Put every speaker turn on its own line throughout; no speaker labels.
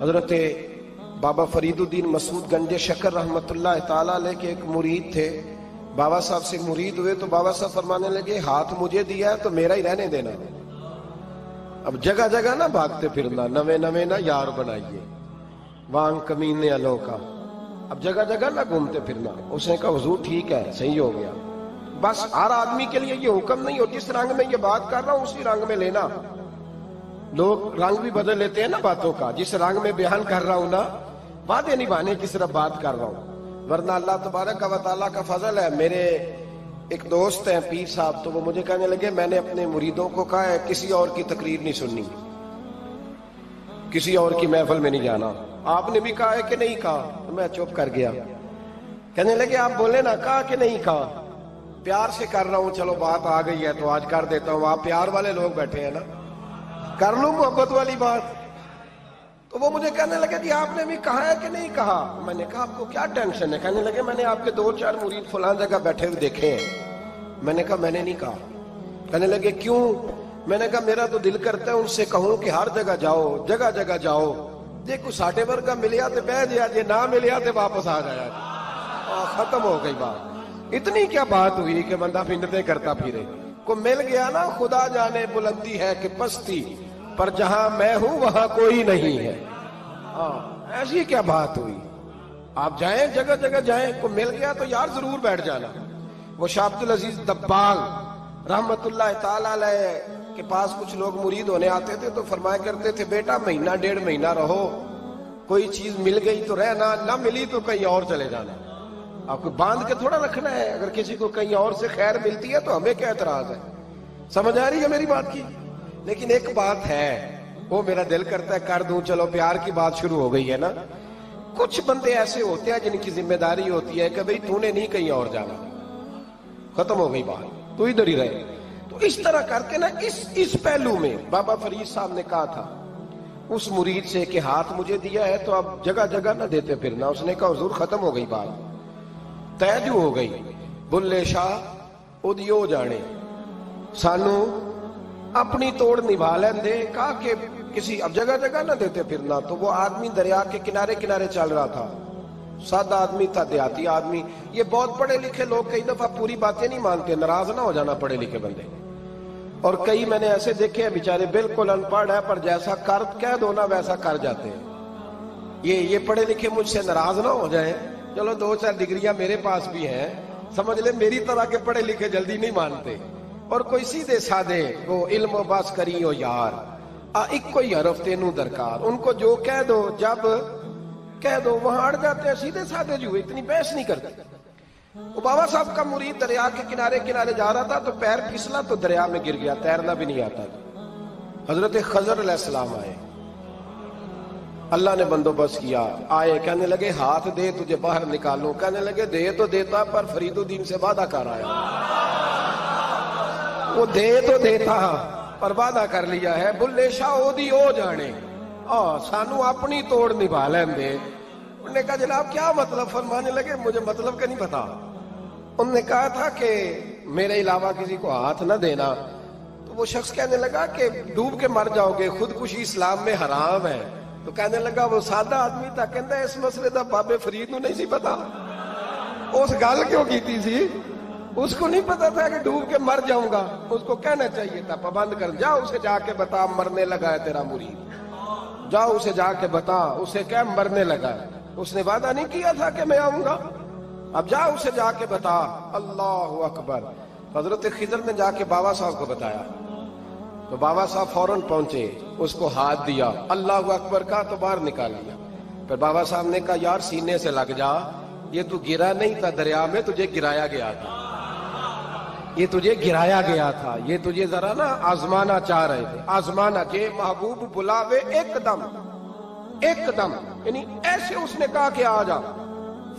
حضرت بابا فریدالدین مسعود گنج شکر رحمت اللہ تعالیٰ علیہ کے ایک مرید تھے. بابا صاحب سے مرید ہوئے تو بابا صاحب فرمانے لگے ہاتھ مجھے دیا ہے تو میرا ہی رہنے دینا. اب جگہ جگہ نہ بھاگتے پھرنا, نوے نوے نہ یار بنائیے وانگ کمینے الوں کا. اب جگہ جگہ نہ گھومتے پھرنا. اس نے کہا حضور ٹھیک ہے, صحیح ہو گیا. بس ہر آدمی کے لیے یہ حکم نہیں ہو جس رنگ میں یہ بات کر رہا ہوں اسی رنگ میں لینا. لوگ رنگ بھی بدل لیتے ہیں نا باتوں کا. جس رنگ میں بیان کر رہا ہوں نا, وعدے نبھانے کی صرف بات کر رہا ہوں, ورنہ اللہ تبارک و تعالیٰ کا فضل ہے. میرے ایک دوست ہیں پیر صاحب, تو وہ مجھے کہنے لگے میں نے اپنے مریدوں کو کہا ہے کسی اور کی تقریر نہیں سننی, کسی اور کی محفل میں نہیں جانا. آپ نے بھی کہا ہے کہ نہیں کہا؟ میں چپ کر گیا. کہنے لگے آپ بولے نا, کہا کہ نہیں کہا؟ پیار سے کر رہا ہوں, چلو بات آ گئی ہے تو آج کر دیتا ہوں. آپ پیار والے لوگ بیٹھے ہیں نا, کر لوں محبت والی بات. تو وہ مجھے کہنے لگے جی آپ نے بھی کہا ہے کہ نہیں کہا؟ میں نے کہا آپ کو کیا ٹینشن ہے؟ کہنے لگے میں نے آپ کے 2-4 مرید فلاں جگہ بیٹھے ہوئے دیکھے ہیں. میں نے کہا میں نے نہیں کہا. کہنے لگے کیوں؟ میں نے کہا میرا تو دل کرتا ہے ان سے کہوں کہ ہر جگہ جاؤ, جگہ جگہ جاؤ. دیکھو ساٹے ورگا ملیا تو بہ جیا, جی نہ ملیا تو واپس آ جایا. ختم ہو گئی بات. اتنی کیا بات ہوئی کہ بندہ پھنڈتے کرتا پھرے. کو مل گیا نا, خدا جانے بلندی ہے کہ پستی, پر جہاں میں ہوں وہاں کوئی نہیں ہے. ایسی کیا بات ہوئی؟ آپ جائیں جگہ جگہ جائیں, کو مل گیا تو یار ضرور بیٹھ جانا. وہ شاہ عبد العزیز دباغ رحمت اللہ تعالی علیہ کے پاس کچھ لوگ مرید ہونے آتے تھے تو فرمایا کرتے تھے بیٹا 1-1.5 مہینہ رہو, کوئی چیز مل گئی تو رہنا, نہ ملی تو کہیں اور چلے جانا. آپ کو باندھ کے تھوڑا رکھنا ہے. اگر کسی کو کہیں اور سے خیر ملتی ہے تو ہمیں کیا اعتراض ہے؟ سمجھ آ رہی ہے میری بات کی؟ لیکن ایک بات ہے, وہ میرا دل کرتا ہے کر دوں. چلو پیار کی بات شروع ہو گئی ہے نا. کچھ بندے ایسے ہوتے ہیں جن کی ذمہ داری ہوتی ہے کہ بھئی تو نے نہیں کہیں اور جانا, ختم ہو گئی بات, تو ادھر ہی رہے. تو اس طرح کر کے نا اس پہلو میں بابا فرید صاحب نے کہا تھا اس مرید سے کہ ہاتھ مجھے دیا ہے تو اب جگہ جگہ نہ دیتے پھرنا. اس نے کہا حضور ختم ہو گئی بات, طے جو ہو گئی. بلے شاہ ادیو جانے, سانو اپنی توڑ نبھا لین دے. کہا کہ کسی اب جگہ جگہ نہ دیتے پھرنا. تو وہ آدمی دریا کے کنارے کنارے چل رہا تھا, سادہ آدمی تھا, دیہاتی آدمی. یہ بہت پڑھے لکھے لوگ کئی دفعہ پوری باتیں نہیں مانتے, ناراض نہ ہو جانا پڑھے لکھے بندے. اور کئی میں نے ایسے دیکھے ہیں بیچارے بالکل ان پڑھ ہے پر جیسا کر کہہ دو نا ویسا کر جاتے ہیں. یہ پڑھے لکھے مجھ سے ناراض نہ ہو جائیں. چلو 2-4 ڈگریاں میرے پاس بھی ہیں, سمجھ لے میری طرح کے پڑھے لکھے جلدی نہیں مانتے. اور کوئی سیدھے سادے وہ علم و باس کری ہو یار, ایک کوئی حرف تینوں درکار. ان کو جو کہہ دو جب کہہ دو وہاں اڑ جاتے ہیں, سیدھے سادے جو, اتنی بحث نہیں کرتے. وہ بابا صاحب کا مرید دریا کے کنارے کنارے جا رہا تھا تو پیر پھسلا تو دریا میں گر گیا, تیرنا بھی نہیں آتا تھا. حضرت خضر علیہ السلام آئے, اللہ نے بندوبست کیا. آئے, کہنے لگے ہاتھ دے تجھے باہر نکالوں. کہنے لگے دے تو دیتا پر فریدالدین سے وعدہ کر آیا. وہ دے تو دیتا پر وعدہ کر لیا ہے. بلے شاہ اودی او جانے, سانو اپنی توڑ نبھا لین دے. انہوں نے کہا جناب کیا مطلب؟ فرمانے لگے مجھے مطلب کا نہیں پتا. انہوں نے کہا تھا کہ میرے علاوہ کسی کو ہاتھ نہ دینا. تو وہ شخص کہنے لگا کہ ڈوب کے مر جاؤ گے, خودکشی اسلام میں حرام ہے. تو کہنے لگا وہ سادہ آدمی تھا, کہندا اس مسئلے دا بابے فرید نو نہیں سی پتا. اس گل کیوں کیتی سی؟ اس کو نہیں پتا تھا کہ ڈوب کے مر جاؤں گا. اس کو کہنا چاہیے تھا پابند کر, جا اسے جا کے بتا مرنے لگا ہے تیرا مرید, جا اسے جا کے بتا, اسے کیا مرنے لگا ہے. اس نے وعدہ نہیں کیا تھا کہ میں آؤں گا, اب جا اسے جا کے بتا. اللہ اکبر. حضرت خضر نے جا کے بابا صاحب کو بتایا تو بابا صاحب فوراً پہنچے, اس کو ہاتھ دیا, اللہ اکبر کہا تو باہر نکال لیا. پھر بابا صاحب نے کہا یار سینے سے لگ جا, یہ تو گرا نہیں تھا دریا میں, تجھے گرایا گیا تھا, یہ تجھے گرایا گیا تھا, یہ تجھے ذرا نا آزمانا چاہ رہے تھے. آزمانا کہ محبوب بلاوے ایک دم, ایک دم, یعنی ایسے اس نے کہا کہ آ جا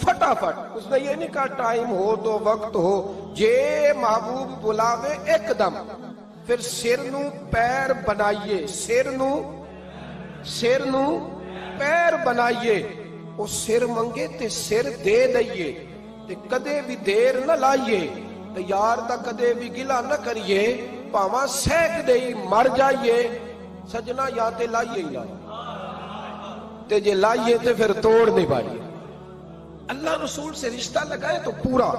فٹافٹ. اس نے یہ نہیں کہا ٹائم ہو تو وقت ہو, جے محبوب بلاوے ایک دم. پھر سر نو پیر بنائیے, سر نو پیر بنائیے. وہ سر منگے تے سر دے دئیے, تے کدے بھی دیر نہ لائیے, تے یار دا کدے بھی گلا نہ کریے, پاواں سینک دئی مر جائیے, سجنا یا تے لائیے ہی نہ. تے جے لائیے تے پھر توڑ نہیں پائیے. اللہ رسول سے رشتہ لگائے تو پورا.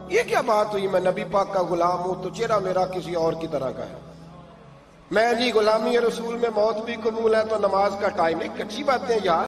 یہ کیا بات ہوئی میں نبی پاک کا غلام ہوں تو چہرہ میرا کسی اور کی طرح کا ہے. میں جی غلامی رسول میں موت بھی قبول ہے تو نماز کا ٹائم ہے. کچھی باتیں یار.